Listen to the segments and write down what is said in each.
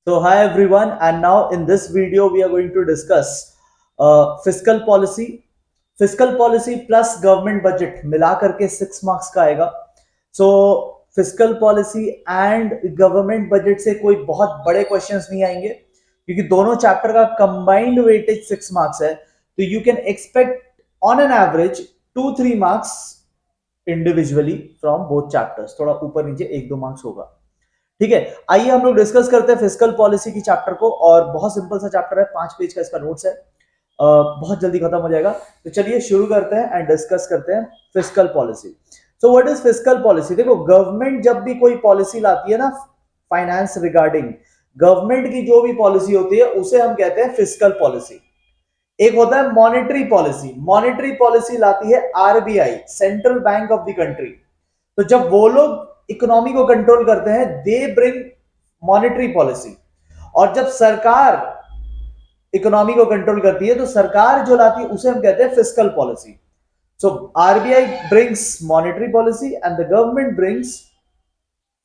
So hi everyone, and now in this video we are going to discuss fiscal policy. Fiscal policy plus government budget मिला करके 6 marks का आएगा. So physical policy and government budget से कोई बहुत बड़े questions नहीं आएंगे क्योंकि दोनों चैप्टर का कंबाइंड वेटेज 6 मार्क्स है. तो you can expect on an average 2-3 marks individually from both chapters. थोड़ा ऊपर नीचे 1-2 मार्क्स होगा. ठीक है, आइए हम लोग डिस्कस करते हैं फिजिकल पॉलिसी की चैप्टर को. और बहुत सिंपल सा चैप्टर है, 5 पेज का इसका नोट्स है. बहुत जल्दी खत्म हो जाएगा. तो चलिए शुरू करते हैं एंड डिस्कस करते हैं physical policy. So what is physical policy? देखो, गवर्नमेंट जब भी कोई पॉलिसी लाती है ना फाइनेंस रिगार्डिंग, गवर्नमेंट की जो भी पॉलिसी होती है उसे हम कहते हैं फिजिकल पॉलिसी. एक होता है मॉनेटरी पॉलिसी. मॉनेटरी पॉलिसी लाती है RBI, central bank of the country. तो जब वो लोग इकोनॉमी को कंट्रोल करते हैं, दे ब्रिंग मॉनेटरी पॉलिसी. और जब सरकार इकोनॉमी को कंट्रोल करती है तो सरकार जो लाती है उसे हम कहते हैं physical policy. So RBI brings monetary policy and the government brings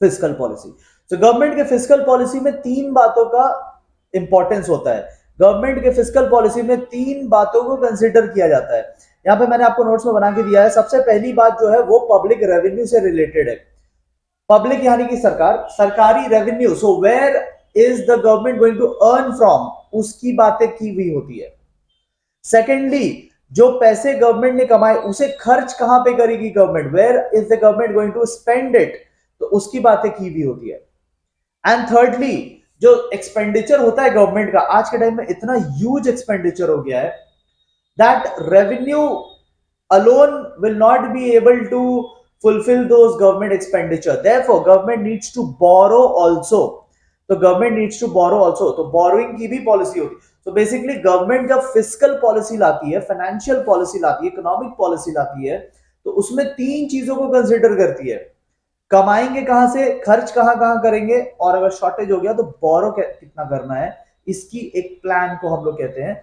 physical policy. तो गवर्नमेंट के फिजिकल पॉलिसी में 3 बातों का इंपॉर्टेंस होता है. गवर्नमेंट के फिजिकल पॉलिसी में 3 बातों को कंसिडर किया जाता है. यहां पे मैंने आपको नोट्स में बना के दिया है. सबसे पहली बात जो है वो पब्लिक रेवेन्यू से रिलेटेड है. पब्लिक यानी कि सरकार, सरकारी revenue. So where is the government going to earn from, उसकी बातें की हुई होती है. सेकेंडली, जो पैसे गवर्नमेंट ने कमाए उसे खर्च कहां पे करेगी government, where is the government going to spend it, तो उसकी बातें की हुई होती है. एंड थर्डली, जो एक्सपेंडिचर होता है गवर्नमेंट का, आज के टाइम में इतना ह्यूज एक्सपेंडिचर हो गया है that revenue alone will not be able to fulfill those government expenditure. Therefore government needs to borrow also. तो government needs to borrow also. तो borrowing की भी पॉलिसी होती है. So basically government जब fiscal policy लाती है, financial policy लाती है, economic policy लाती है, तो उसमें 3 चीजों को कंसिडर करती है. कमाएंगे कहां से, खर्च कहां कहां करेंगे, और अगर शॉर्टेज हो गया तो बोरो कितना करना है, इसकी एक प्लान को हम लोग कहते हैं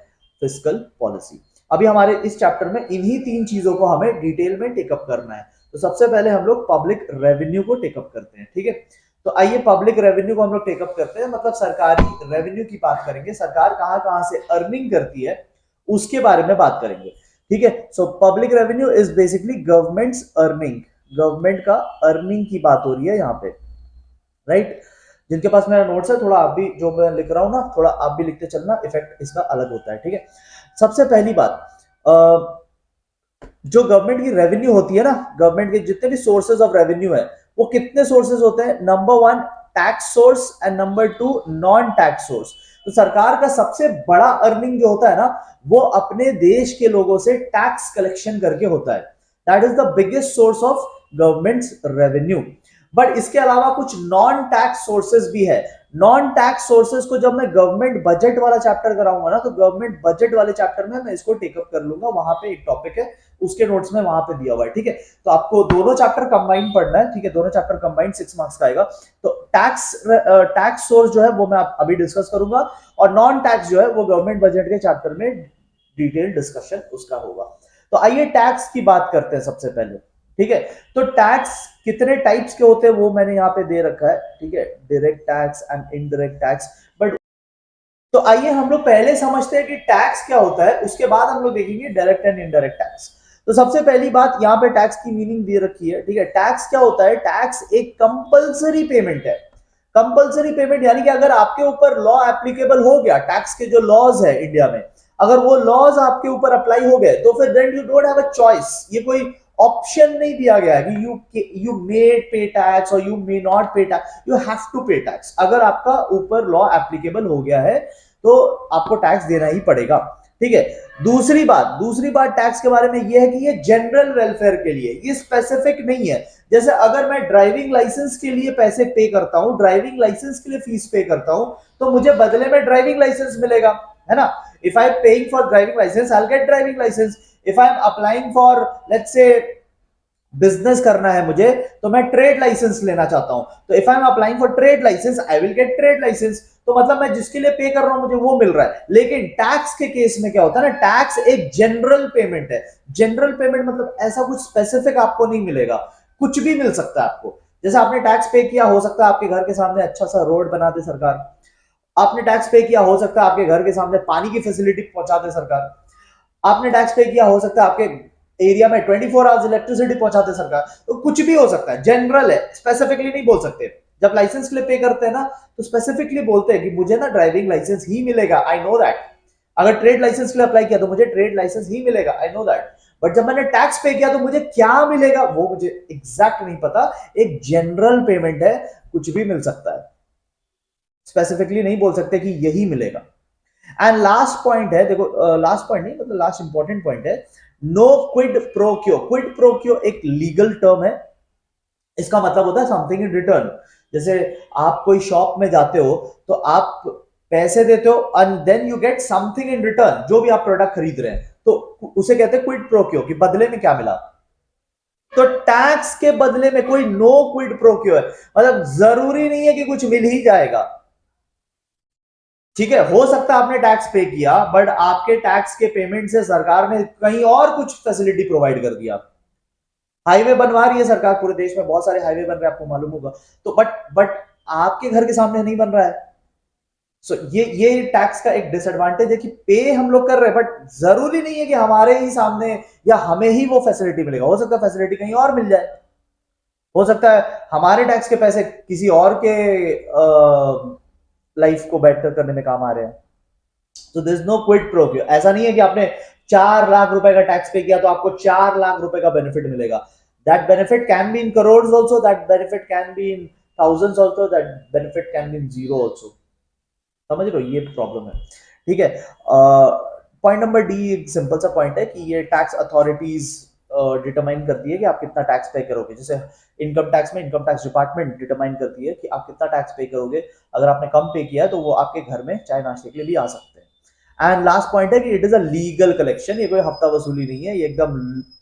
फिजिकल पॉलिसी. अभी हमारे इस चैप्टर में इन्हीं 3 चीजों को हमें डिटेल में टेकअप करना है. तो सबसे पहले हम लोग पब्लिक रेवेन्यू को टेकअप करते हैं. ठीक है, तो आइए पब्लिक रेवेन्यू को हम लोग टेकअप करते हैं. मतलब सरकारी रेवेन्यू की बात करेंगे, सरकार कहां कहां से अर्निंग करती है उसके बारे में बात करेंगे. ठीक है, so public revenue is basically governments earning. Government का अर्निंग की बात हो रही है यहाँ पे, राइट. जिनके पास मेरा नोट्स है, थोड़ा आप भी जो मैं लिख रहा हूं ना, थोड़ा आप भी लिखते चलना, इफेक्ट इसका अलग होता है. ठीक है, सबसे पहली बात, जो गवर्नमेंट की रेवेन्यू होती है ना, गवर्नमेंट के जितने भी सोर्सेज ऑफ रेवेन्यू है, वो कितने सोर्सेज होते हैं? Number 1 tax source and number 2 non tax source. तो सरकार का सबसे बड़ा अर्निंग जो होता है ना, वो अपने देश के लोगों से टैक्स कलेक्शन करके होता है. That is the biggest source of governments revenue. But इसके अलावा कुछ नॉन टैक्स सोर्सेज भी है. नॉन टैक्स सोर्सेज को जब मैं गवर्नमेंट बजट वाला चैप्टर कराऊंगा ना, तो गवर्नमेंट बजट वाले चैप्टर में मैं इसको टेकअप कर लूंगा. वहां पे एक टॉपिक है, उसके नोट्स में वहां पे दिया हुआ है. ठीक है, तो आपको दोनों चैप्टर कंबाइन पढ़ना है. ठीक है, दोनों चैप्टर कंबाइन 6 मार्क्स का आएगा. तो टैक्स सोर्स जो है वो मैं अभी डिस्कस करूंगा, और नॉन टैक्स जो है वो गवर्नमेंट बजट के चैप्टर में डिटेल डिस्कशन उसका होगा. तो आइए टैक्स की बात करते हैं सबसे पहले. ठीक है, तो टैक्स कितने टाइप्स के होते हैं वो मैंने यहाँ पे दे रखा है. ठीक है, direct tax and indirect tax. But तो आइए हम लोग पहले समझते हैं कि टैक्स क्या होता है, उसके बाद हम लोग देखेंगे डायरेक्ट एंड इनडायरेक्ट टैक्स. तो सबसे पहली बात, यहाँ पे टैक्स की मीनिंग दे रखी है. ठीक है, टैक्स क्या होता है? टैक्स एक कंपल्सरी पेमेंट है. कंपल्सरी पेमेंट यानी कि अगर आपके ऊपर लॉ एप्लीकेबल हो गया, टैक्स के जो लॉज है इंडिया में, अगर वो लॉज आपके ऊपर अप्लाई हो गए, तो फिर then you don't have a choice. ये कोई ऑप्शन नहीं दिया गया है कि यू मे पे टैक्स और यू मे नॉट पे टैक्स. यू हैव टू पे टैक्स. अगर आपका ऊपर लॉ एप्लीकेबल हो गया है तो आपको टैक्स देना ही पड़ेगा. ठीक है, दूसरी बात टैक्स के बारे में यह है कि ये जनरल वेलफेयर के लिए, ये स्पेसिफिक नहीं है. जैसे अगर मैं ड्राइविंग लाइसेंस के लिए पैसे पे करता हूं, ड्राइविंग लाइसेंस के लिए फीस पे करता हूं, तो मुझे बदले में ड्राइविंग लाइसेंस मिलेगा, है ना. If I am paying for driving licence, I will get driving licence. If I am applying for, let's say business करना है मुझे, तो मैं ट्रेड लाइसेंस लेना चाहता हूं, तो if I am applying for trade licence, I will get trade licence. तो मतलब मैं जिसके लिए पे कर रहा हूं मुझे वो मिल रहा है. लेकिन टैक्स के केस में क्या होता है ना, टैक्स एक जनरल पेमेंट है. जनरल पेमेंट मतलब ऐसा कुछ स्पेसिफिक आपको नहीं मिलेगा, कुछ भी मिल सकता है आपको. जैसे आपने टैक्स पे किया, हो सकता है आपके घर के सामने अच्छा सा रोड बना दे सरकार, आपने टैक्स पे किया, हो सकता है आपके घर के सामने पानी की फैसिलिटी पहुंचा दे सरकार। आपने टैक्स पे किया, हो सकता है आपके एरिया में 24 आवर्स इलेक्ट्रिसिटी पहुंचा दे सरकार। तो कुछ भी हो सकता है, जनरल है, स्पेसिफिकली नहीं बोल सकते। जब लाइसेंस के लिए पे करते हैं ना, तो स्पेसिफिकली बोलते हैं कि मुझे ना ड्राइविंग लाइसेंस ही मिलेगा, आई नो दैट। अगर ट्रेड लाइसेंस के लिए अप्लाई किया तो मुझे ट्रेड लाइसेंस ही मिलेगा, आई नो दैट। बट जब मैंने टैक्स पे किया तो मुझे क्या मिलेगा वो मुझे एग्जैक्ट नहीं पता। एक जनरल पेमेंट है, कुछ भी मिल सकता है, स्पेसिफिकली नहीं बोल सकते कि यही मिलेगा। एंड लास्ट पॉइंट है, देखो लास्ट पॉइंट नहीं मतलब लास्ट इंपॉर्टेंट पॉइंट है, no quid pro quo. Quid pro quo एक लीगल टर्म है। इसका मतलब होता है समथिंग इन रिटर्न। जैसे आप कोई शॉप में जाते हो तो आप पैसे देते हो and then you get something in return, जो भी आप प्रोडक्ट खरीद रहे हैं, तो उसे कहते हैं क्विड प्रो क्यो, कि बदले में क्या मिला। तो टैक्स के बदले में कोई नो क्विड प्रो क्यो है, मतलब जरूरी नहीं है कि कुछ मिल ही जाएगा। ठीक है, हो सकता है आपने टैक्स पे किया, बट आपके टैक्स के पेमेंट से सरकार ने कहीं और कुछ फैसिलिटी प्रोवाइड कर दिया। हाईवे बनवा रही है सरकार, पूरे देश में बहुत सारे हाईवे बन रहे हैं, आपको मालूम होगा। तो बट आपके घर के सामने नहीं बन रहा है। सो ये टैक्स का एक डिसएडवांटेज है कि पे हम लोग कर रहे हैं, बट जरूरी नहीं है कि हमारे ही सामने या हमें ही वो फैसिलिटी मिलेगा। हो सकता है फैसिलिटी कहीं और मिल जाए, हो सकता है हमारे टैक्स के पैसे किसी और के लाइफ को बेटर करने में काम आ रहे हैं। तो दिस नो क्विड प्रो क्यो। ऐसा नहीं है कि आपने 4 लाख रुपए का टैक्स पे किया तो आपको 4 लाख रुपए का बेनिफिट मिलेगा। That benefit can be in crore also, that benefit can be in thousands also, that benefit can be in zero also. समझ लो, ये प्रॉब्लम है। ठीक है, पॉइंट नंबर डी एक सिंपल सा पॉइंट है कि ये टैक्स अथॉरिटीज डिटरमाइन करती है कि आप कितना टैक्स पे करोगे। जैसे इनकम टैक्स में इनकम टैक्स डिपार्टमेंट डिटरमाइन करती है कि आप कितना टैक्स पे करोगे। अगर आपने कम पे किया है तो वो आपके घर में चाय नाश्ते के लिए भी आ सकते हैं। एंड लास्ट पॉइंट है कि it is a legal collection, ये कोई हफ्ता वसूली नहीं है, ये एकदम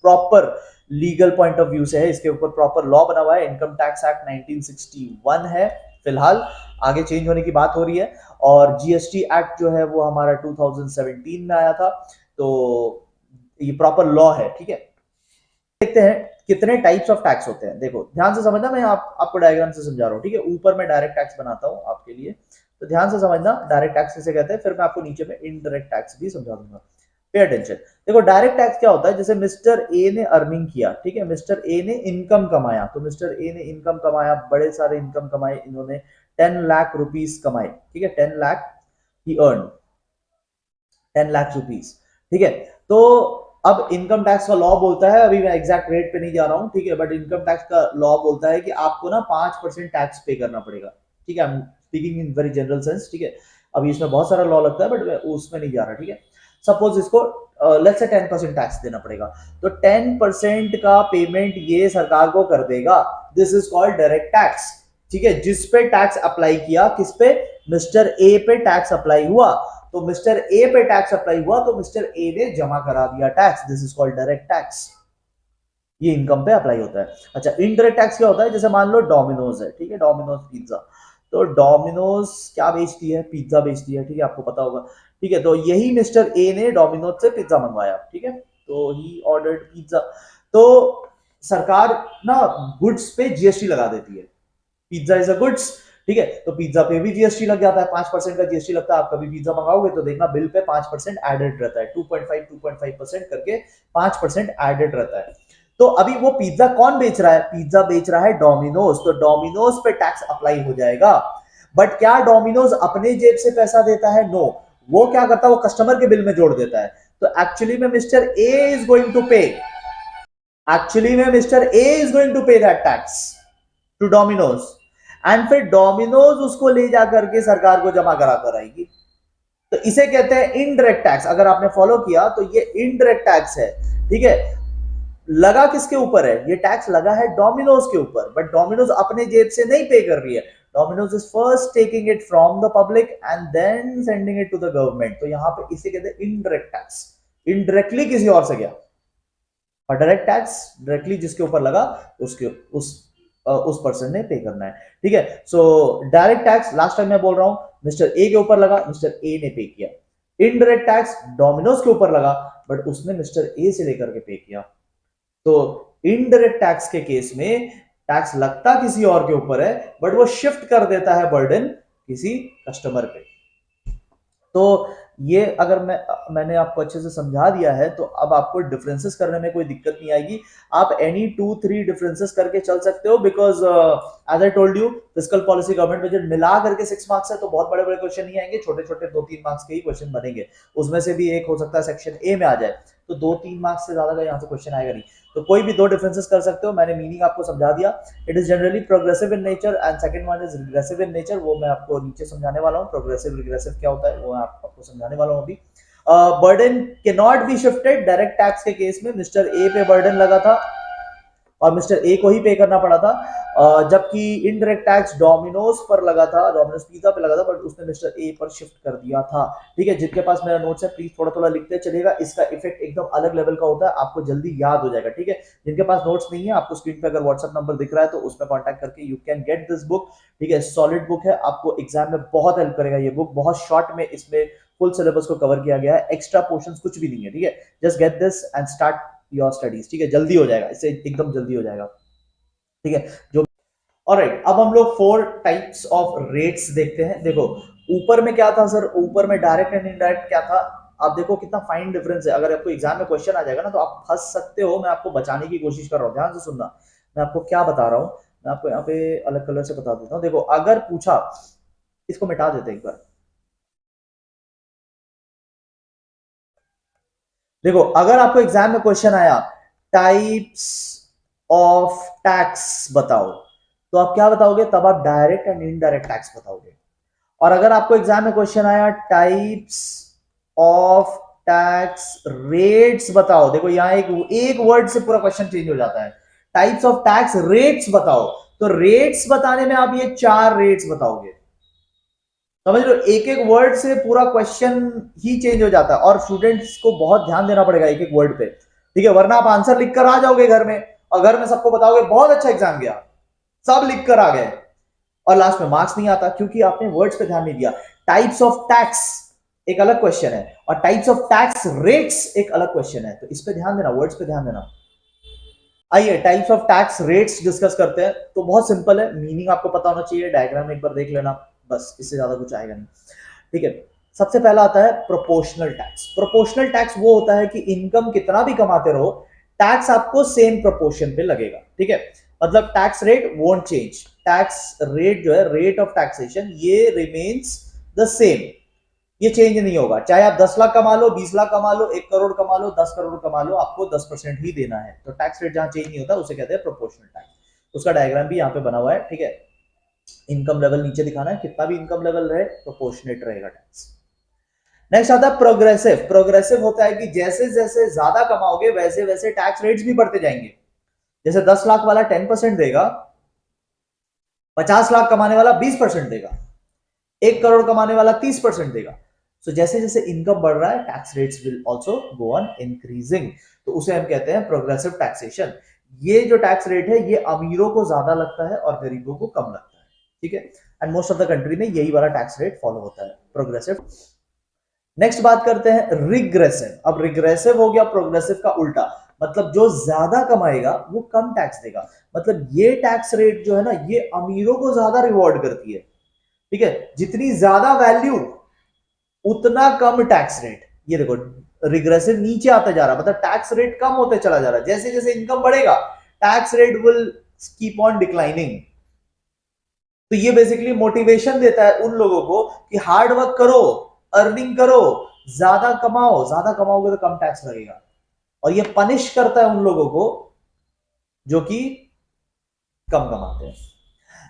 proper legal point of view से है। इसके ऊपर प्रॉपर लॉ बना हुआ है, इनकम टैक्स एक्ट 1961 है फिलहाल, आगे चेंज होने की बात हो रही है। और जीएसटी एक्ट जो है वो हमारा 2017 में आया था। तो ये प्रॉपर लॉ है। ठीक है, देखते हैं कितने टाइप्स ऑफ टैक्स होते हैं। देखो ध्यान से समझना, मैं आपको डायग्राम से समझा रहा हूँ। ठीक है, ऊपर मैं डायरेक्ट टैक्स बनाता हूँ आपके लिए, तो ध्यान से समझना डायरेक्ट टैक्स किसे कहते हैं, फिर मैं आपको नीचे में इनडायरेक्ट टैक्स भी समझा दूंगा। Pay attention. देखो डायरेक्ट टैक्स क्या होता है, जैसे मिस्टर ए ने अर्निंग किया, ठीक है, मिस्टर ए ने इनकम कमाया, तो मिस्टर ए ने इनकम कमाया, बड़े सारे इनकम कमाए, इन्होंने 10 लाख रुपीस कमाए। ठीक है, 10 लाख ही अर्न, 10 लाख रुपीस। ठीक है, तो अब इनकम टैक्स का लॉ बोलता है, अभी मैं एग्जैक्ट रेट पे नहीं जा रहा हूं, ठीक है, बट इनकम टैक्स का लॉ बोलता है कि आपको ना 5% टैक्स पे करना पड़ेगा। ठीक है, I am speaking in very general sense. ठीक है, अभी इसमें बहुत सारा लॉ लगता है, बट मैं उसमें नहीं जा रहा। ठीक है, सपोज इसको लेट्स से 10% टैक्स देना पड़ेगा, तो 10% का पेमेंट ये सरकार को कर देगा। This is called direct tax. ठीक है, जिस पे टैक्स अप्लाई किया, किस पे, मिस्टर ए पे टैक्स अप्लाई हुआ, तो मिस्टर ए पे टैक्स अप्लाई हुआ तो मिस्टर ए ने जमा करा दिया tax. This is called direct tax, ये इनकम पे अप्लाई होता है। अच्छा, इनडायरेक्ट टैक्स क्या होता है, जैसे मान लो डोमिनोज है, ठीक है, डोमिनोज पिज्जा, तो डोमिनोज क्या बेचती है, पिज्जा बेचती है। ठीक है, आपको पता होगा। ठीक है, तो यही मिस्टर ए ने डोमिनोज से पिज्जा मंगवाया। ठीक है, तो ही ऑर्डर्ड पिज्जा। तो सरकार ना गुड्स पे जीएसटी लगा देती है। पिज्जा इज अ गुड्स, ठीक है, तो पिज्जा पे भी जीएसटी लग जाता है, 5% का जीएसटी लगता है। आप कभी पिज्जा मंगाओगे तो देखना बिल पे 5% एडेड रहता है, 2.5 करके 5% एडेड रहता है। तो अभी वो पिज्जा कौन बेच रहा है, पिज्जा बेच रहा है डोमिनोज, तो डोमिनोज पे टैक्स अप्लाई हो जाएगा। बट क्या डोमिनोज अपने जेब से पैसा देता है, नो, वो क्या करता है, वो कस्टमर के बिल में जोड़ देता है। तो एक्चुअली में mister A is going to pay, actually में mister A is going to pay that tax to Domino's, and फिर डोमिनोज उसको ले जाकर के सरकार को जमा करा कर आएगी। तो इसे कहते हैं इनडायरेक्ट टैक्स। अगर आपने फॉलो किया तो ये इनडायरेक्ट टैक्स है। ठीक है, लगा किसके ऊपर है, ये टैक्स लगा है डोमिनोज के ऊपर, बट डोमिनोज अपने जेब से नहीं पे कर रही है। Domino's is first taking it from the public and then sending it to the government. तो यहां पे इसे कहते हैं इनडायरेक्ट टैक्स, इनडायरेक्टली किसी और से गया। और डायरेक्ट टैक्स डायरेक्टली जिसके ऊपर लगा उसके उस पर्सन ने पे करना है। ठीक है, so direct tax last time मैं बोल रहा हूं, मिस्टर ए के ऊपर लगा, मिस्टर ए ने पे किया। इनडायरेक्ट टैक्स डोमिनोज के ऊपर लगा, बट उसने मिस्टर ए से लेकर के पे किया। तो इनडायरेक्ट टैक्स के केस में टैक्स लगता किसी और के ऊपर है, बट वो शिफ्ट कर देता है बर्डन किसी कस्टमर पे। तो ये अगर मैंने आपको अच्छे से समझा दिया है तो अब आपको डिफरेंसेस करने में कोई दिक्कत नहीं आएगी। आप एनी 2-3 डिफरेंसेस करके चल सकते हो, because as I told you fiscal policy government budget मिला करके 6 मार्क्स है, तो बहुत बड़े बड़े क्वेश्चन नहीं आएंगे, छोटे छोटे 2-3 मार्क्स के ही क्वेश्चन बनेंगे। उसमें से भी एक हो सकता है सेक्शन ए में आ जाए, तो 2-3 मार्क्स से ज्यादा का यहाँ से क्वेश्चन आएगा नहीं। तो कोई भी 2 डिफरेंसेस कर सकते हो, मैंने मीनिंग आपको समझा दिया। It is generally progressive in nature and second one is regressive in nature, वो मैं आपको नीचे समझाने वाला हूँ। प्रोग्रेसिव रिग्रेसिव क्या होता है वो मैं आपको समझाने वाला हूँ अभी। Burden can not be shifted, direct tax के केस में मिस्टर ए पे बर्डन लगा था और मिस्टर ए को ही पे करना पड़ा था, जबकि इनडायरेक्ट टैक्स डोमिनोज पर लगा था, डोमिनोज पिज्जा पे लगा था, बट उसने मिस्टर ए पर शिफ्ट कर दिया था। ठीक है, जिनके पास मेरा नोट्स है प्लीज थोड़ा थोड़ा लिखते चलेगा, इसका इफेक्ट एकदम अलग लेवल का होता है, आपको जल्दी याद हो जाएगा। ठीक है, जिनके पास नोट्स नहीं है, आपको स्क्रीन पे अगर व्हाट्सएप नंबर दिख रहा है तो उसमें कॉन्टैक्ट करके you can get this book. ठीक है, सॉलिड बुक है, आपको एग्जाम में बहुत हेल्प करेगा ये बुक, बहुत शॉर्ट में इसमें फुल सिलेबस को कवर किया गया है, एक्स्ट्रा पोर्शंस कुछ भी नहीं है। ठीक है, just get this and start your studies. ठीक है, जल्दी हो जाएगा, इससे एकदम जल्दी हो जाएगा। ठीक है, जो ऑलराइट, अब हम लोग 4 टाइप्स ऑफ रेट्स देखते हैं। देखो ऊपर में क्या था सर, ऊपर में डायरेक्ट एंड इनडायरेक्ट क्या था, आप देखो कितना फाइन डिफरेंस है। अगर आपको एग्जाम में क्वेश्चन आ जाएगा ना तो आप फंस सकते हो, मैं आपको बचाने की कोशिश कर रहा हूँ, ध्यान से सुनना मैं आपको क्या बता रहा हूँ। मैं आपको यहाँ पे अलग कलर से बता देता हूँ। देखो अगर पूछा, इसको मिटा देते एक बार। देखो अगर आपको एग्जाम में क्वेश्चन आया टाइप्स ऑफ टैक्स बताओ, तो आप क्या बताओगे, तब आप डायरेक्ट एंड इनडायरेक्ट टैक्स बताओगे। और अगर आपको एग्जाम में क्वेश्चन आया टाइप्स ऑफ टैक्स रेट्स बताओ, देखो यहां एक वर्ड से पूरा क्वेश्चन चेंज हो जाता है। टाइप्स ऑफ टैक्स रेट्स बताओ, तो रेट्स बताने में आप ये 4 रेट्स बताओगे। समझ लो, एक एक वर्ड से पूरा क्वेश्चन ही चेंज हो जाता है, और स्टूडेंट्स को बहुत ध्यान देना पड़ेगा एक एक वर्ड पे। ठीक है, वरना आप आंसर लिख कर आ जाओगे घर में, और घर में सबको बताओगे बहुत अच्छा एग्जाम गया, सब लिख कर आ गए, और लास्ट में मार्क्स नहीं आता, क्योंकि आपने वर्ड्स पे ध्यान नहीं दिया। टाइप्स ऑफ टैक्स एक अलग क्वेश्चन है, और टाइप्स ऑफ टैक्स रेट्स एक अलग क्वेश्चन है, तो इस पे ध्यान देना, वर्ड्स पे ध्यान देना। आइए types of tax rates discuss करते हैं। तो बहुत सिंपल है, मीनिंग आपको पता होना चाहिए, डायग्राम एक बार देख लेना, बस इससे ज्यादा कुछ आएगा नहीं। ठीक है, सबसे पहला आता है प्रोपोर्शनल टैक्स। प्रोपोर्शनल टैक्स वो होता है कि इनकम कितना भी कमाते रहो, टैक्स आपको सेम प्रोपोर्शन पे लगेगा। ठीक है, मतलब tax rate won't change, tax rate जो है, रेट ऑफ टैक्सेशन, ये रिमेन्स द सेम, ये चेंज नहीं होगा। चाहे आप 10 लाख कमा लो, 20 लाख कमा लो, 1 करोड़ कमा लो, 10 करोड़ कमा लो, आपको 10% ही देना है। तो टैक्स रेट जहां चेंज नहीं होता उसे कहते हैं प्रोपोर्शनल टैक्स। उसका डायग्राम भी यहाँ पे बना हुआ है। ठीक है, इनकम लेवल नीचे दिखाना है, कितना भी इनकम लेवल रहे प्रोपोर्शनेट रहेगा टैक्स। नेक्स्ट आता है प्रोग्रेसिव। प्रोग्रेसिव होता है कि जैसे जैसे ज्यादा कमाओगे वैसे वैसे टैक्स रेट्स भी बढ़ते जाएंगे। जैसे 10 लाख वाला 10% देगा, 50 लाख कमाने वाला 20% देगा, 1 करोड़ कमाने वाला 30% देगा। सो जैसे जैसे इनकम बढ़ रहा है tax rates will also go on increasing, तो उसे हम कहते हैं प्रोग्रेसिव टैक्सेशन। ये जो टैक्स रेट है ये अमीरों को ज्यादा लगता है और गरीबों को कम लगता है। ठीक है, and most of the country में यही वाला टैक्स रेट फॉलो होता है, प्रोग्रेसिव। नेक्स्ट बात करते हैं रिग्रेसिव। अब रिग्रेसिव हो गया प्रोग्रेसिव का उल्टा, मतलब जो ज्यादा कमाएगा वो कम टैक्स देगा। मतलब ये टैक्स रेट जो है ना, ये अमीरों को ज्यादा रिवॉर्ड करती है। ठीक है, जितनी ज्यादा वैल्यू उतना कम टैक्स रेट। ये देखो रिग्रेसिव नीचे आता जा रहा है, मतलब टैक्स रेट कम होते चला जा रहा है, जैसे जैसे इनकम बढ़ेगा tax rate will keep on declining. तो ये बेसिकली मोटिवेशन देता है उन लोगों को कि हार्ड वर्क करो, अर्निंग करो, ज्यादा कमाओ, ज्यादा कमाओगे तो कम टैक्स लगेगा। और ये पनिश करता है उन लोगों को जो कि कम कमाते हैं।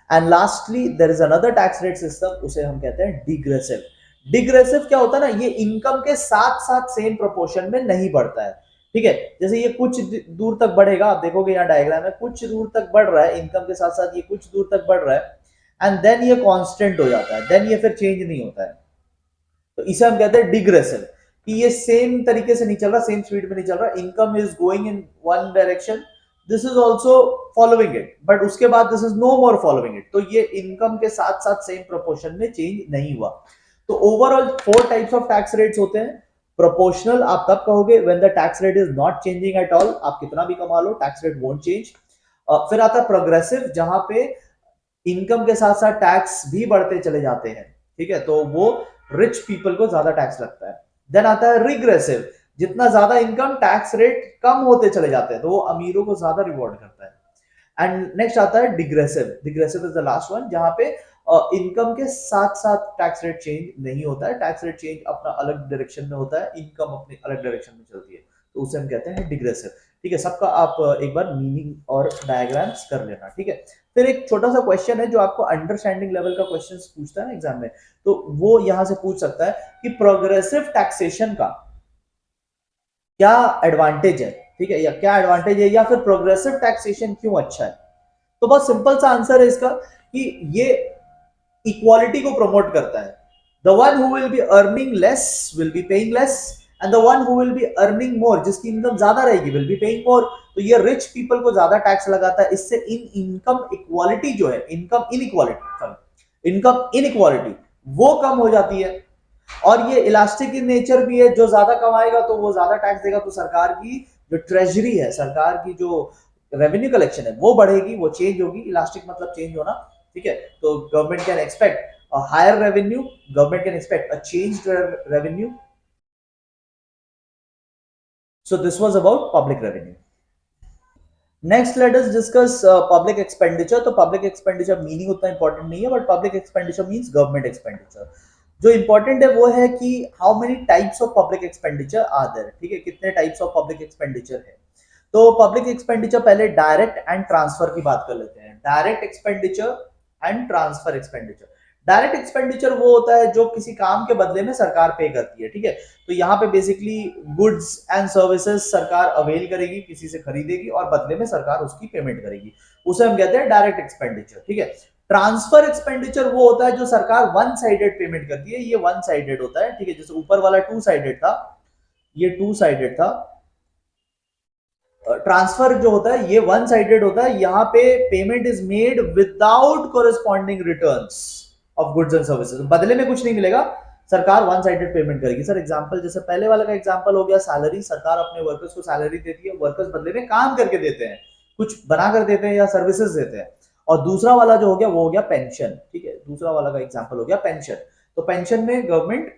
And lastly there is another tax rate system, उसे हम कहते हैं डिग्रेसिव। डिग्रेसिव क्या होता है ना, ये इनकम के साथ साथ सेम प्रोपोर्शन में नहीं बढ़ता है। ठीक है, जैसे ये कुछ दूर तक बढ़ेगा, आप देखोगे यहाँ डायग्राम में कुछ दूर तक बढ़ रहा है इनकम के साथ साथ, ये कुछ दूर तक बढ़ रहा है, एंड देन ये कांस्टेंट हो जाता है, देन ये फिर चेंज नहीं होता है। तो इसे हम कहते हैं डिग्रेसिव, कि ये सेम तरीके से नहीं चल रहा, सेम स्पीड में नहीं चल रहा, income is going in one direction, this is also following it, but उसके बाद this is no more following it. तो ये इनकम के साथ साथ सेम प्रोपोर्शन में चेंज नहीं हुआ। तो overall 4 types of tax rates होते हैं। प्रोपोर्शनल आप तब कहोगे when the tax rate is not changing at all, आप कितना भी कमा लो टैक्स रेट वोंट चेंज। फिर आता है प्रोग्रेसिव, जहां पे इनकम के साथ साथ टैक्स भी बढ़ते चले जाते हैं। ठीक है, तो वो रिच पीपल को ज्यादा टैक्स लगता है। देन आता है रिग्रेसिव, जितना ज्यादा इनकम टैक्स रेट कम होते चले जाते हैं, तो वो अमीरों को ज्यादा रिवॉर्ड करता है। एंड नेक्स्ट आता है डिग्रेसिव। डिग्रेसिव इज द लास्ट वन, जहां पे इनकम के साथ साथ टैक्स रेट चेंज नहीं होता है, टैक्स रेट चेंज अपना अलग डायरेक्शन में होता है, इनकम अपनी अलग डायरेक्शन में चलती है, तो उसे हम कहते हैं डिग्रेसिव। ठीक है, सबका आप एक बार मीनिंग और डायग्राम्स कर लेना। ठीक है, फिर एक छोटा सा क्वेश्चन है जो आपको अंडरस्टैंडिंग लेवल का क्वेश्चन पूछता है ना एग्जाम में, तो वो यहां से पूछ सकता है कि प्रोग्रेसिव टैक्सेशन का क्या एडवांटेज है। ठीक है, या क्या एडवांटेज है, या फिर प्रोग्रेसिव टैक्सेशन क्यों अच्छा है। तो बहुत सिंपल सा आंसर है इसका कि ये इक्वालिटी को प्रमोट करता है। The one who will be earning less will be paying less, and the one who will be earning more, जिसकी इनकम ज्यादा रहेगी, विल बी पेइंग मोर। तो ये रिच पीपल को ज्यादा टैक्स लगाता है, इससे इन इनकम इक्वालिटी जो है, इनकम इनइक्वालिटी, इनकम इनइक्वालिटी वो कम हो जाती है। और ये इलास्टिक इन नेचर भी है, जो ज्यादा कमाएगा तो वो ज्यादा टैक्स देगा, तो सरकार की जो ट्रेजरी है, सरकार की जो रेवेन्यू कलेक्शन है वो बढ़ेगी, वो चेंज होगी। इलास्टिक मतलब चेंज होना। ठीक है, तो government can expect a higher revenue, government can expect a change revenue. So this was about public revenue. Next let us discuss public expenditure. तो पब्लिक एक्सपेंडिचर मीनिंग उतना इंपॉर्टेंट नहीं है, but public expenditure means government expenditure. जो important है वो है कि how many types of public expenditure are there. ठीक है, कितने टाइप्स ऑफ पब्लिक एक्सपेंडिचर है। तो पब्लिक एक्सपेंडिचर, पहले डायरेक्ट एंड ट्रांसफर की बात कर लेते हैं। Direct expenditure and transfer expenditure. Direct expenditure वो होता है जो किसी काम के बदले में सरकार पे करती है। ठीक है, तो यहाँ पे बेसिकली गुड्स एंड सर्विसेज सरकार अवेल करेगी, किसी से खरीदेगी और बदले में सरकार उसकी पेमेंट करेगी, उसे हम कहते हैं डायरेक्ट एक्सपेंडिचर। ठीक है, ट्रांसफर एक्सपेंडिचर वो होता है जो सरकार वन साइडेड पेमेंट करती है, ये वन साइडेड होता है। ठीक है, जैसे ऊपर वाला टू साइडेड था, ये टू साइडेड था। ट्रांसफर जो होता है ये वन साइडेड होता है, यहाँ पे payment is made without corresponding returns of goods and services, बदले में कुछ नहीं मिलेगा, सरकार वन साइडेड पेमेंट करेगी। सर एग्जांपल, जैसे पहले वाला का एग्जांपल हो गया सैलरी, सरकार अपने वर्कर्स को सैलरी देती है, वर्कर्स बदले में काम करके देते हैं, कुछ बना कर देते हैं या सर्विसेज देते हैं। और दूसरा वाला जो हो गया वो हो गया पेंशन। ठीक है, दूसरा वाला का एग्जाम्पल हो गया पेंशन। तो पेंशन में गवर्नमेंट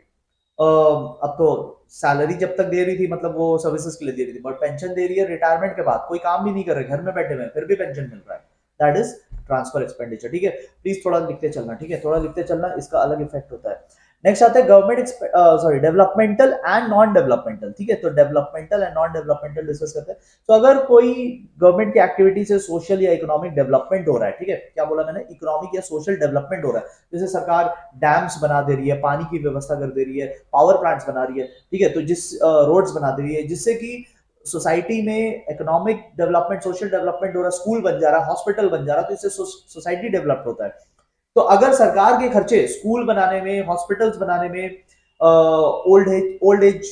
अब तो सैलरी जब तक दे रही थी, मतलब वो सर्विसेज के लिए दे रही थी, बट पेंशन दे रही है रिटायरमेंट के बाद, कोई काम भी नहीं कर रहे, घर में बैठे हुए फिर भी पेंशन मिल रहा है, दैट इज ट्रांसफर एक्सपेंडिचर। ठीक है, प्लीज थोड़ा लिखते चलना। ठीक है, थोड़ा लिखते चलना, इसका अलग इफेक्ट होता है। नेक्स्ट आता है government developmental and non developmental. ठीक है, तो developmental and non developmental discuss करते हैं। तो अगर कोई गवर्नमेंट की एक्टिविटी से सोशल या इकोनॉमिक डेवलपमेंट हो रहा है, ठीक है, क्या बोला मैंने, इकोनॉमिक या सोशल डेवलपमेंट हो रहा है, जैसे सरकार डैम्स बना दे रही है, पानी की व्यवस्था कर दे रही है, पावर प्लांट्स बना रही है, ठीक है, तो जिस रोड्स बना दे रही है, जिससे कि सोसाइटी में इकोनॉमिक डेवलपमेंट, सोशल डेवलपमेंट हो रहा है, स्कूल बन जा रहा है, हॉस्पिटल बन जा रहा है, तो इससे सोसाइटी डेवलप होता है। तो अगर सरकार के खर्चे स्कूल बनाने में, हॉस्पिटल्स बनाने में, ओल्ड एज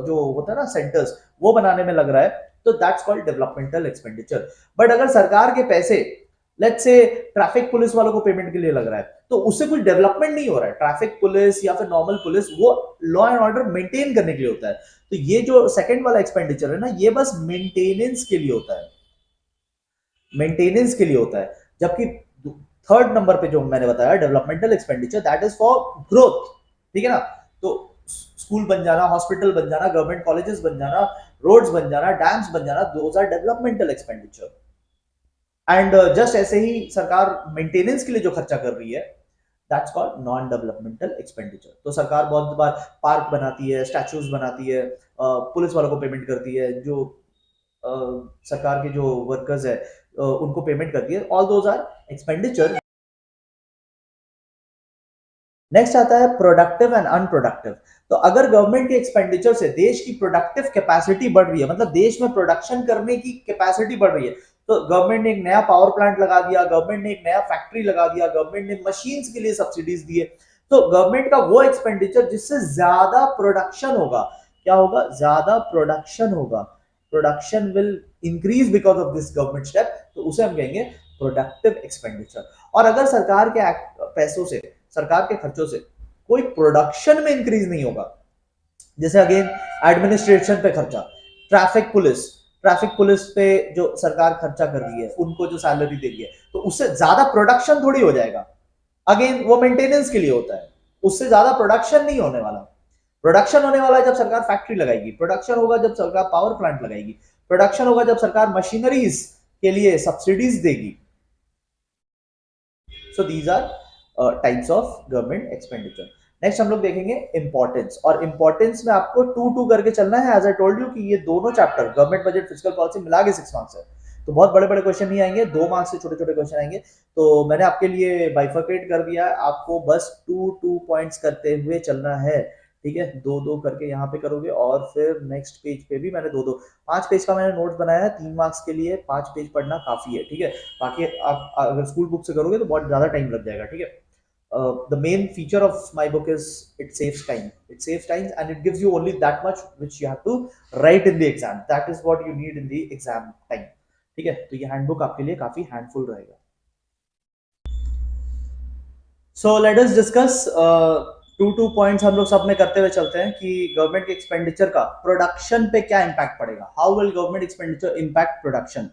जो होता है ना सेंटर्स, वो बनाने में लग रहा है, तो that's called developmental expenditure. But अगर सरकार के पैसे लेट्स से ट्रैफिक पुलिस वालों को पेमेंट के लिए लग रहा है, तो उससे कुछ डेवलपमेंट नहीं हो रहा है। ट्रैफिक पुलिस या फिर नॉर्मल पुलिस वो लॉ एंड ऑर्डर मेंटेन करने के लिए होता है। तो ये जो सेकंड वाला एक्सपेंडिचर है ना, ये बस मेंटेनेंस के लिए होता है, मेंटेनेंस के लिए होता है। जबकि थर्ड नंबर पे जो मैंने बताया developmental expenditure, that is for growth. ठीक है ना, तो स्कूल बन जाना, हॉस्पिटल बन जाना, गवर्नमेंट कॉलेजेस बन जाना, रोड्स बन जाना, डैम्स बन जाना, those are developmental expenditure. And just ऐसे ही सरकार मेंटेनेंस के लिए जो खर्चा कर रही है, that's called non developmental expenditure. तो सरकार बहुत बार पार्क बनाती है, स्टैचूज बनाती है, पुलिस वालों को पेमेंट करती है, जो सरकार के जो वर्कर्स है उनको पेमेंट करती है, all those are expenditure. Next आता है प्रोडक्टिव एंड अनप्रोडक्टिव। तो अगर गवर्नमेंट के एक्सपेंडिचर से देश की प्रोडक्टिव कैपेसिटी बढ़ रही है, मतलब देश में प्रोडक्शन करने की कैपेसिटी बढ़ रही है, तो गवर्नमेंट ने एक नया पावर प्लांट लगा दिया, गवर्नमेंट ने एक नया फैक्ट्री लगा दिया, गवर्नमेंट ने मशीन्स के लिए सब्सिडीज दिए, तो गवर्नमेंट का वो एक्सपेंडिचर जिससे ज्यादा प्रोडक्शन होगा, क्या होगा, ज्यादा प्रोडक्शन होगा, production will increase because of this government step, तो उसे हम कहेंगे प्रोडक्टिव एक्सपेंडिचर। और अगर सरकार के पैसों से, सरकार के खर्चों से कोई प्रोडक्शन में इंक्रीज नहीं होगा, जैसे अगेन एडमिनिस्ट्रेशन पे खर्चा, ट्रैफिक पुलिस पे जो सरकार खर्चा कर रही है, उनको जो सैलरी दे रही है, तो उससे ज्यादा प्रोडक्शन थोड़ी हो जाएगा, अगेन वो मेंटेनेंस के लिए होता है। उससे ज्यादा प्रोडक्शन नहीं होने वाला। प्रोडक्शन होने वाला है जब सरकार फैक्ट्री लगाएगी, प्रोडक्शन होगा जब सरकार पावर प्लांट लगाएगी, प्रोडक्शन होगा जब सरकार मशीनरीज के लिए सब्सिडीज देगी। So these are types of government expenditure. Next हम लोग देखेंगे इंपॉर्टेंस, और इंपॉर्टेंस में आपको 2-2 करके चलना है। एज आई टोल्ड यू कि ये दोनों chapter government budget fiscal policy मिला के 6 मार्क्स है, तो बहुत बड़े बड़े क्वेश्चन नहीं आएंगे, 2 मार्क्स से छोटे छोटे क्वेश्चन आएंगे। तो मैंने आपके लिए बाइफरकेट कर दिया है, आपको बस 2-2 पॉइंट्स करते हुए चलना है, ठीक है। 2-2 करके यहाँ पे करोगे, और फिर नेक्स्ट पेज पे भी मैंने 2-2, 5 पेज का मैंने नोट बनाया है 3 मार्क्स के लिए, 5 पेज पढ़ना काफी है, ठीक है। बाकी आप अगर स्कूल बुक से करोगे तो बहुत ज्यादा टाइम लग जाएगा, ठीक है। The main feature of my book is it saves time. It saves time and it gives you only that much which you have to write in the exam. That is what you need in the exam time. ठीक है, तो ये handbook आपके लिए काफी handful रहेगा। So let us discuss 2-2 points हम लोग सब में करते हुए चलते हैं कि गवर्नमेंट के एक्सपेंडिचर का प्रोडक्शन पे क्या इंपैक्ट पड़ेगा। How will government expenditure impact production.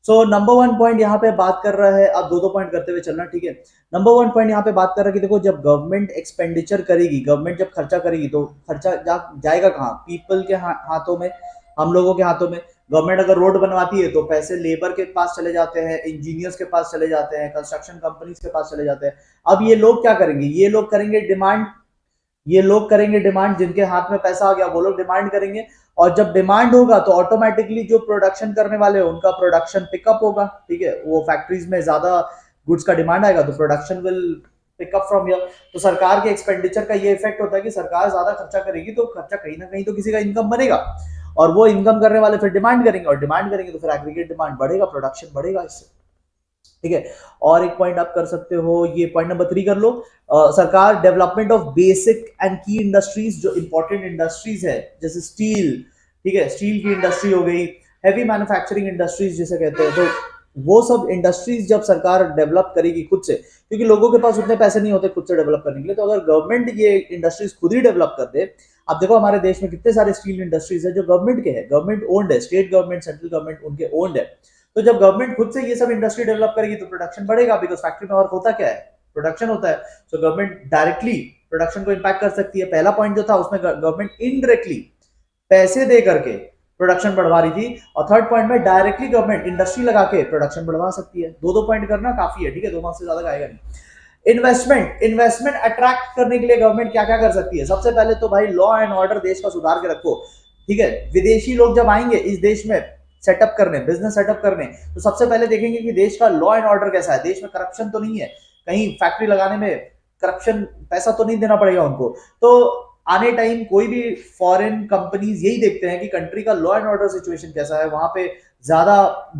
So number 1 point यहाँ पे बात कर रहा है, अब 2-2 पॉइंट करते हुए चलना, ठीक है। नंबर 1 पॉइंट यहाँ पे बात कर रहा है कि देखो, जब गवर्नमेंट एक्सपेंडिचर करेगी, गवर्नमेंट जब खर्चा करेगी तो खर्चा जाएगा कहाँ? पीपल के हाथों में, हम लोगों के हाथों में। गवर्नमेंट अगर रोड बनवाती है तो पैसे लेबर के पास चले जाते हैं, इंजीनियर्स के पास चले जाते हैं, कंस्ट्रक्शन कंपनीज के पास चले जाते हैं। अब ये लोग क्या करेंगे? ये लोग करेंगे डिमांड, ये लोग करेंगे डिमांड, जिनके हाथ में पैसा आ गया वो लोग डिमांड करेंगे, और जब डिमांड होगा तो ऑटोमेटिकली जो प्रोडक्शन करने वाले हैं उनका प्रोडक्शन पिकअप होगा, ठीक है। वो फैक्ट्रीज में ज्यादा गुड्स का डिमांड आएगा तो production will pick up from here. तो सरकार के एक्सपेंडिचर का ये इफेक्ट होता है कि सरकार ज्यादा खर्चा करेगी तो खर्चा कहीं ना कहीं तो किसी का इनकम बनेगा, और वो इनकम करने वाले फिर डिमांड करेंगे, और डिमांड करेंगे तो फिर एग्रीगेट डिमांड बढ़ेगा, प्रोडक्शन बढ़ेगा इससे, ठीक है। और एक पॉइंट आप कर सकते हो, ये पॉइंट नंबर 3 कर लो। सरकार डेवलपमेंट ऑफ बेसिक एंड की इंडस्ट्रीज, जो इंपॉर्टेंट इंडस्ट्रीज है जैसे स्टील, ठीक है, स्टील की इंडस्ट्री हो गई, हैवी मैन्युफैक्चरिंग इंडस्ट्रीज जिसे कहते हैं, तो वो सब इंडस्ट्रीज जब सरकार डेवलप करेगी खुद से, क्योंकि लोगों के पास उतने पैसे नहीं होते खुद से डेवलप करने के लिए, तो अगर गवर्नमेंट ये इंडस्ट्रीज खुद ही डेवलप कर दे। अब देखो हमारे देश में कितने सारे स्टील इंडस्ट्रीज है जो गवर्नमेंट के हैं, गवर्नमेंट ओन्ड है, स्टेट गवर्नमेंट, सेंट्रल गवर्नमेंट उनके ओन्ड है। तो जब गवर्नमेंट खुद से ये सब इंडस्ट्री डेवलप करेगी तो प्रोडक्शन बढ़ेगा, बिकॉज फैक्ट्री में और होता क्या है? प्रोडक्शन होता है। सो गवर्नमेंट डायरेक्टली प्रोडक्शन को इंपैक्ट कर सकती है। पहला पॉइंट जो था उसमें गवर्नमेंट इनडायरेक्टली पैसे दे करके प्रोडक्शन बढ़वा रही थी, और थर्ड पॉइंट में डायरेक्टली गवर्नमेंट इंडस्ट्री लगा के प्रोडक्शन बढ़वा सकती है। 2-2 पॉइंट करना काफी है, ठीक है, 2 मार्क्स से ज्यादा आएगा नहीं। इन्वेस्टमेंट अट्रैक्ट करने के लिए गवर्नमेंट क्या क्या कर सकती है? सबसे पहले तो भाई लॉ एंड ऑर्डर देश का सुधार के रखो, ठीक है। विदेशी लोग जब आएंगे इस देश में सेटअप करने, बिजनेस सेटअप करने, तो सबसे पहले देखेंगे कि देश का लॉ एंड ऑर्डर कैसा है, देश में करप्शन तो नहीं है, कहीं फैक्ट्री लगाने में करप्शन, पैसा तो नहीं देना पड़ेगा उनको। तो आने टाइम कोई भी फॉरेन कंपनीज यही देखते हैं कि कंट्री का लॉ एंड ऑर्डर सिचुएशन कैसा है, वहां पे ज्यादा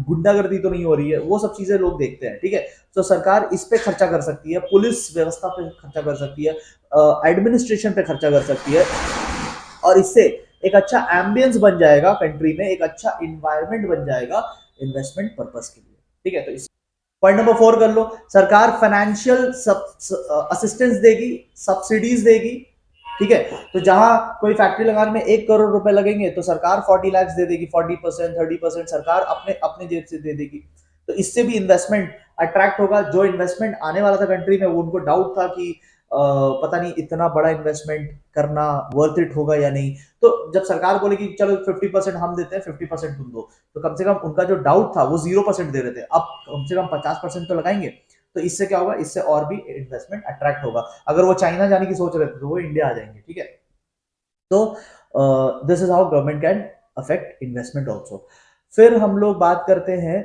गुंडागर्दी तो नहीं हो रही है, वो सब चीजें लोग देखते हैं, ठीक है। तो सरकार इस पे खर्चा कर सकती है, पुलिस व्यवस्था पे खर्चा कर सकती है, एडमिनिस्ट्रेशन पे खर्चा कर सकती है, और इससे एक अच्छा एम्बियंस बन जाएगा कंट्री में, एक अच्छा इन्वायरमेंट बन जाएगा इन्वेस्टमेंट पर्पस के लिए, ठीक है। तो इस पॉइंट नंबर 4 कर लो, सरकार फाइनेंशियल असिस्टेंस देगी, सब्सिडीज देगी, ठीक है। तो जहां कोई फैक्ट्री लगाने में 1 करोड़ रुपए लगेंगे तो सरकार 40 लाख दे देगी, 40%, 30% सरकार अपने अपने जेब से दे देगी। तो इससे भी इन्वेस्टमेंट अट्रैक्ट होगा। जो इन्वेस्टमेंट आने वाला था कंट्री में, वो उनको डाउट था कि पता नहीं इतना बड़ा इन्वेस्टमेंट करना वर्थ इट होगा या नहीं, तो जब सरकार बोलेगी चलो 50% हम देते हैं, 50% तुम दो, तो कम से कम उनका जो डाउट था वो 0% दे रहे थे, अब कम से कम 50% तो लगाएंगे। तो इससे क्या होगा? इससे और भी इन्वेस्टमेंट अट्रैक्ट होगा। अगर वो चाइना जाने की सोच रहे थे तो वो इंडिया आ जाएंगे, ठीक है। तो this is how government can affect investment also. फिर हम लोग बात करते हैं,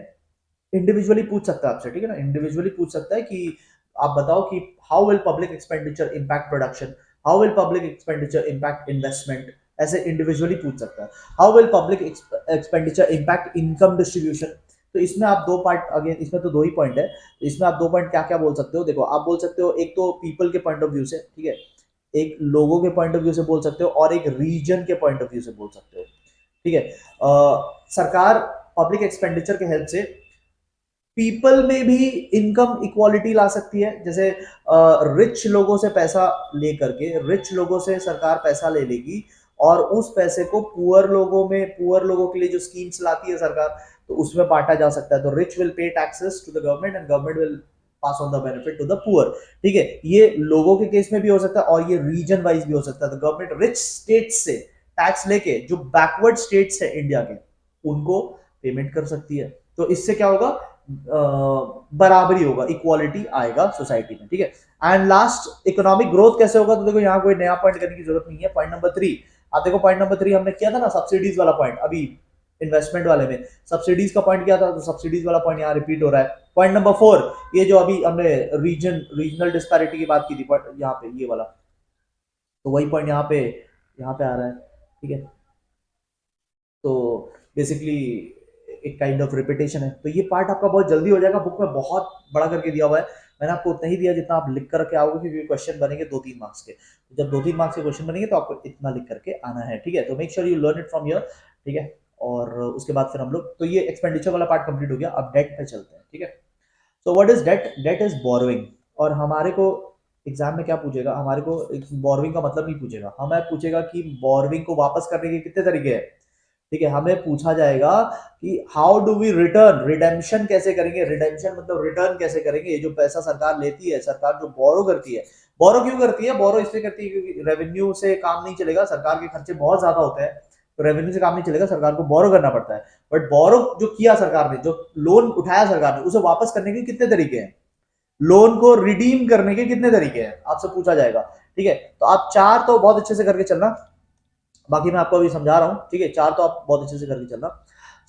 इंडिविजुअली पूछ सकता है आपसे, ठीक है ना, इंडिविजुअली पूछ सकता है कि आप बताओ कि how will public expenditure impact production, how will public expenditure impact investment, ऐसे इंडिविजुअली पूछ सकता है। How will public expenditure impact income distribution. तो इसमें आप 2 पार्ट, अगेन इसमें तो 2 ही पॉइंट है, तो इसमें आप 2 पॉइंट क्या क्या बोल सकते हो? देखो, आप बोल सकते हो एक तो पीपल के पॉइंट ऑफ व्यू से, ठीक है, एक लोगों के पॉइंट ऑफ व्यू से बोल सकते हो, और एक रीजन के पॉइंट ऑफ व्यू से बोल सकते हो, ठीक है। सरकार पब्लिक एक्सपेंडिचर के हेल्प से पीपल में भी इनकम इक्वालिटी ला सकती है। जैसे रिच लोगों से पैसा ले करके, रिच लोगों से सरकार पैसा ले लेगी, और उस पैसे को पुअर लोगों में, पुअर लोगों के लिए जो स्कीम्स लाती है सरकार, तो उसमें बांटा जा सकता है। तो rich will pay taxes to the government and government will pass on the benefit to the poor. ठीक है, ये लोगों के केस में भी हो सकता है और ये रीजन वाइज भी हो सकता है। गवर्नमेंट रिच स्टेट से टैक्स लेके जो बैकवर्ड स्टेट्स है इंडिया के, उनको पेमेंट कर सकती है। तो इससे क्या होगा, बराबरी होगा, इक्वालिटी आएगा सोसाइटी में। ठीक है, एंड लास्ट इकोनॉमिक ग्रोथ कैसे होगा, तो देखो यहाँ कोई नया पॉइंट करने की जरूरत नहीं है। पॉइंट नंबर 3, आप देखो पॉइंट नंबर 3 हमने किया था ना, सब्सिडीज वाला पॉइंट, अभी इन्वेस्टमेंट वाले में सब्सिडीज का पॉइंट किया था, तो सब्सिडीज वाला पॉइंट यहाँ रिपीट हो रहा है। पॉइंट नंबर 4, ये जो अभी हमने रीजनल डिस्पैरिटी की बात की थी, यहाँ पे ये वाला, तो वही पॉइंट यहाँ पे आ रहा है। ठीक है, तो बेसिकली एक काइंड ऑफ रिपीटेशन है। तो ये पार्ट आपका बहुत जल्दी हो जाएगा, बुक में बहुत बड़ा करके दिया हुआ है। मैंने आपको उतना ही दिया जितना आप लिख करके आओगे, क्योंकि क्वेश्चन बनेंगे 2-3 मार्क्स के। जब 2-3 मार्क्स के क्वेश्चन बनेंगे तो आपको इतना लिख करके आना है। ठीक है, तो make sure you learn it from here. ठीक है, और उसके बाद फिर हम लोग, तो ये एक्सपेंडिचर वाला पार्ट कंप्लीट हो गया, अब डेट पे चलते हैं। ठीक है, so what is debt? Debt is borrowing. और हमारे को एग्जाम में क्या पूछेगा, हमारे को बोरोइंग का मतलब नहीं पूछेगा, हमें पूछेगा कि बोरोइंग को वापस करने के कितने तरीके हैं। ठीक है, हमें पूछा जाएगा कि how do we return, redemption कैसे करेंगे। रिडेम्पशन मतलब रिटर्न कैसे करेंगे, ये जो पैसा सरकार लेती है, सरकार जो बोरो करती है। बोरो क्यों करती है? बोरो इसलिए करती है क्योंकि रेवेन्यू से काम नहीं चलेगा, सरकार के खर्चे बहुत ज्यादा होते हैं, तो रेवेन्यू से काम नहीं चलेगा, सरकार को बोरो करना पड़ता है। बट बोरो जो किया सरकार ने, जो लोन उठाया सरकार ने, उसे वापस करने के कितने तरीके हैं, लोन को रिडीम करने के कितने तरीके हैं, आपसे पूछा जाएगा। ठीक है, तो आप 4 तो बहुत अच्छे से करके चलना, बाकी मैं आपको अभी समझा रहा हूं। ठीक है, 4 तो आप बहुत अच्छे से करके चलना।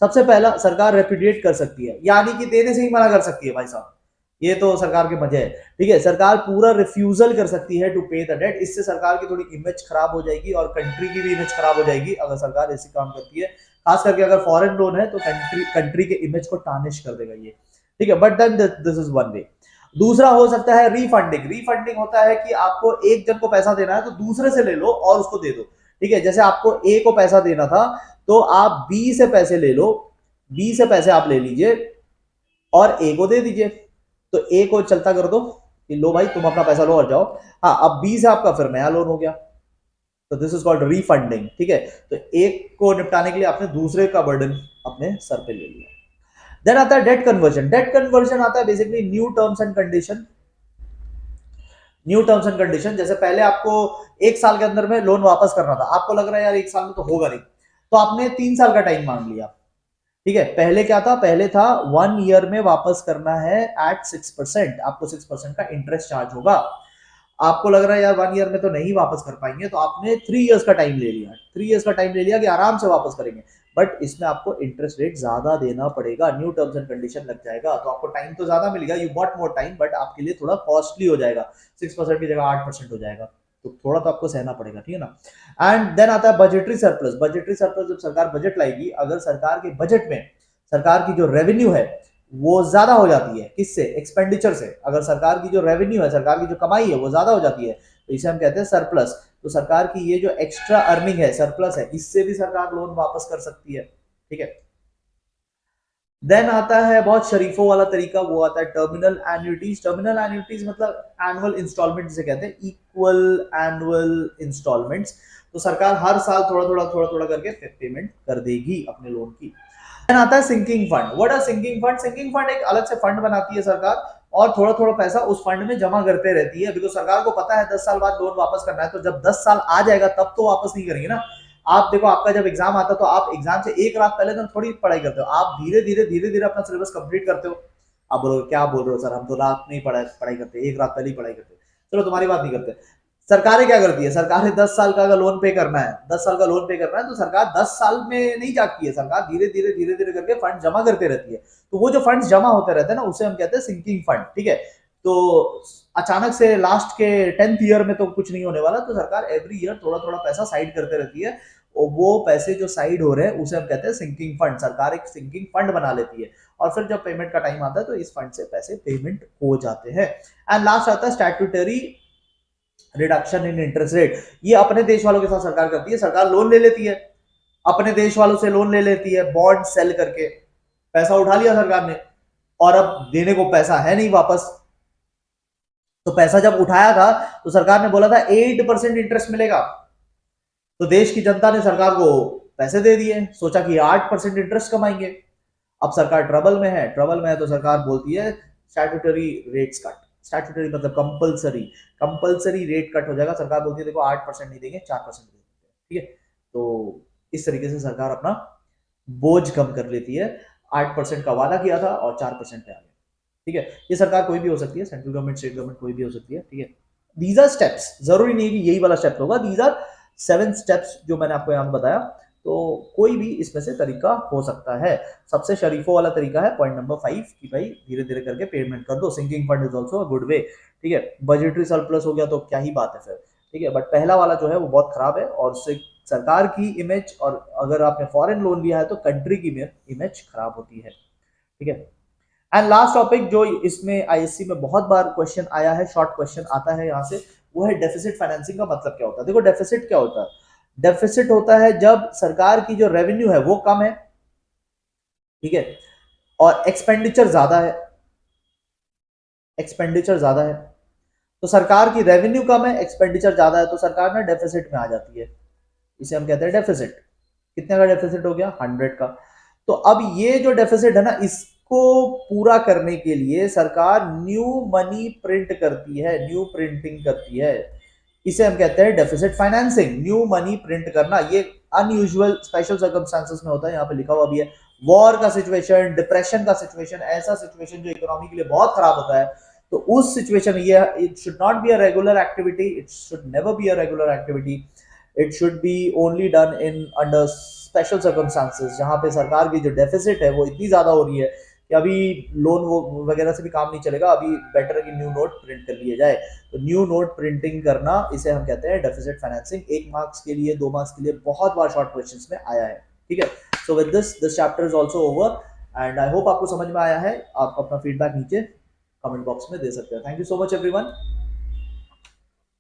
सबसे पहला, सरकार रेपुडिएट कर सकती है, यानी कि देने से ही मना कर सकती है भाई साहब, ये तो सरकार के मजे है। ठीक है, सरकार पूरा रिफ्यूजल कर सकती है टू पे द डेट। इससे सरकार की थोड़ी इमेज खराब हो जाएगी और कंट्री की भी इमेज खराब हो जाएगी अगर सरकार ऐसे काम करती है। खास करके अगर फॉरेन लोन है तो कंट्री के इमेज को टार्निश कर देगा ये। ठीक है, but then this is one way. दूसरा हो सकता है रीफंडिंग। रीफंडिंग होता है कि आपको एक जन को पैसा देना है तो दूसरे से ले लो और उसको दे दो। ठीक है, जैसे आपको ए को पैसा देना था तो आप बी से पैसे ले लो, बी से पैसे आप ले लीजिए और ए को दे दीजिए। तो ए को चलता कर दो कि लो भाई तुम अपना पैसा लो और जाओ। हाँ, अब बी से आपका फिर नया लोन हो गया, तो दिस इज कॉल्ड रीफंडिंग। ठीक है, तो एक को निपटाने के लिए आपने दूसरे का बर्डन अपने सर पे ले लिया। देन आता है डेट कन्वर्जन। डेट कन्वर्जन आता है basically new terms and condition. New terms and condition, जैसे पहले आपको 1 साल के अंदर में लोन वापस करना था, आपको लग रहा है यार 1 साल में तो होगा नहीं, तो आपने 3 साल का टाइम मांग लिया। ठीक है, पहले क्या था, पहले था 1 ईयर में वापस करना है एट 6%, आपको 6% का इंटरेस्ट चार्ज होगा। आपको लग रहा है यार 1 ईयर में तो नहीं वापस कर पाएंगे, तो आपने 3 इयर्स का टाइम ले लिया। 3 इयर्स का टाइम ले लिया कि आराम से वापस करेंगे, बट इसमें आपको इंटरेस्ट रेट ज्यादा देना पड़ेगा, न्यू टर्म्स एंड कंडीशन लग जाएगा। तो आपको टाइम तो ज्यादा मिलेगा, you got more time, but आपके लिए थोड़ा कॉस्टली हो जाएगा, 6% की जगह 8% हो जाएगा, तो थोड़ा तो आपको सहना पड़ेगा। ठीक है ना। एंड देन आता है बजटरी सरप्लस। बजटरी सरप्लस जब सरकार बजट लाएगी, अगर सरकार के बजट में सरकार की जो रेवेन्यू है वो ज्यादा हो जाती है, किससे? एक्सपेंडिचर से। अगर सरकार की जो रेवेन्यू है, सरकार की जो कमाई है वो ज्यादा हो जाती है, तो इसे हम कहते हैं सरप्लस। तो सरकार की ये जो एक्स्ट्रा अर्निंग है, सरप्लस है, इससे भी सरकार लोन वापस कर सकती है। ठीक है, देन आता है बहुत शरीफों वाला तरीका, वो आता है टर्मिनल एन्युटीज। टर्मिनल एन्युटीज मतलब एनुअल इंस्टॉलमेंट जिसे कहते हैं, इक्वल एनुअल इंस्टॉलमेंट्स। तो सरकार हर साल थोड़ा थोड़ा करके पेमेंट कर देगी अपने लोन की। आता है sinking fund. What are sinking fund? Sinking fund एक अलग से फंड बनाती है सरकार और थोड़ा थोड़ा पैसा उस फंड में जमा करते रहती है, बिकॉज सरकार को पता है 10 साल बाद लोन वापस करना है, तो जब 10 साल आ जाएगा तब तो वापस नहीं करेंगे ना। आप देखो, आपका जब एग्जाम आता है तो आप एग्जाम से एक रात पहले तो थोड़ी पढ़ाई करते हो, आप धीरे धीरे अपना सिलेबस कंप्लीट करते हो। आप बोलोगे क्या बोल रहे हो सर, हम तो रात नहीं पढ़ाई करते, एक रात पहले ही पढ़ाई करते। चलो तुम्हारी बात नहीं करते। सरकारें क्या करती है, सरकारें 10 साल का लोन पे करना है, 10 साल का लोन पे करना है, तो सरकार 10 साल में नहीं जागती है, सरकार धीरे धीरे करके फंड जमा करते रहती है। तो वो जो फंड जमा होते रहते हैं ना, उसे हम कहते हैं सिंकिंग फंड। ठीक है, तो अचानक से लास्ट के 10th ईयर में तो कुछ नहीं होने वाला, तो सरकार एवरी ईयर थोड़ा थोड़ा पैसा साइड करते रहती है, और वो पैसे जो साइड हो रहे हैं उसे हम कहते हैं सिंकिंग फंड। सरकार एक सिंकिंग फंड बना लेती है और फिर जब पेमेंट का टाइम आता है तो इस फंड से पैसे पेमेंट हो जाते हैं। एंड लास्ट आता है statutory reduction in interest rate. ये अपने देश वालों के साथ सरकार करती है, सरकार लोन ले लेती है, अपने देश वालों से लोन ले लेती है, बॉन्ड सेल करके पैसा उठा लिया सरकार ने, और अब देने को पैसा है नहीं वापस। तो पैसा जब उठाया था तो सरकार ने बोला था 8% इंटरेस्ट मिलेगा, तो देश की जनता ने सरकार को पैसे दे दिए, सोचा कि 8% इंटरेस्ट कमाएंगे। अब सरकार ट्रबल में है, तो सरकार बोलती है स्टैट्यूटरी रेट्स कट, स्टैट्यूटरी मतलब कंपल्सरी रेट कट हो जाएगा। सरकार बोलती है देखो 8% नहीं देंगे, 4% दे देते हैं, ठीक है। तो इस तरीके से सरकार अपना बोझ कम कर लेती है। 8% का वादा किया था और 4% पे आ गया, ठीक है। ये सरकार कोई भी हो सकती है, सेंट्रल गवर्नमेंट, स्टेट गवर्नमेंट, कोई भी हो सकती है, ठीक है। दीज आर स्टेप्स, जरूरी नहीं कि यही वाला स्टेप होगा, दीज आर 7 स्टेप्स जो मैंने आपको यहाँ बताया। तो कोई भी इसमें से तरीका हो सकता है। सबसे शरीफों वाला तरीका है पॉइंट नंबर 5 कि भाई धीरे धीरे करके पेमेंट कर दो, sinking fund is also a good way, ठीक है। बजटरी सरप्लस हो गया तो क्या ही बात है फिर, ठीक है। बट पहला वाला जो है वो बहुत खराब है और उससे सरकार की इमेज, और अगर आपने फॉरेन लोन लिया है तो कंट्री की इमेज खराब होती है, ठीक है। एंड लास्ट टॉपिक जो इसमें आईएससी में बहुत बार क्वेश्चन आया है, शॉर्ट क्वेश्चन आता है यहाँ से, वो है डेफिसिट फाइनेंसिंग का मतलब क्या होता है। देखो डेफिसिट क्या होता है, डेफिसिट होता है जब सरकार की जो रेवेन्यू है वो कम है, ठीक है, और एक्सपेंडिचर ज्यादा है। तो सरकार की रेवेन्यू कम है, एक्सपेंडिचर ज्यादा है, तो सरकार ना डेफिसिट में आ जाती है। इसे हम कहते हैं डेफिसिट। कितने का डेफिसिट हो गया, 100 का। तो अब ये जो डेफिसिट है ना, इसको पूरा करने के लिए सरकार न्यू मनी प्रिंट करती है, न्यू प्रिंटिंग करती है। इसे हम कहते हैं deficit financing. New money print करना ये अनयूजुअल स्पेशल सर्कमस्टांसेस में होता है, यहाँ पे लिखा हुआ भी है। वॉर का सिचुएशन, डिप्रेशन का सिचुएशन, ऐसा सिचुएशन जो इकोनॉमी के लिए बहुत खराब होता है, तो उस सिचुएशन में ये it should not be a regular activity, it should never be a regular activity, it should be only done in under special circumstances, जहां पे सरकार की जो डेफिसिट है वो इतनी ज्यादा हो रही है कि अभी लोन वगैरह से भी काम नहीं चलेगा, अभी बेटर है कि न्यू नोट प्रिंट कर लिए जाए। तो न्यू नोट प्रिंटिंग करना, इसे हम कहते हैं डेफिसिट फाइनेंसिंग। 1 मार्क्स के लिए, 2 मार्क्स के लिए बहुत बार शॉर्ट क्वेश्चंस में आया है, ठीक है। So with this chapter is also over and I hope आपको समझ में आया है। आप अपना फीडबैक नीचे कमेंट बॉक्स में दे सकते हैं। Thank you so much everyone.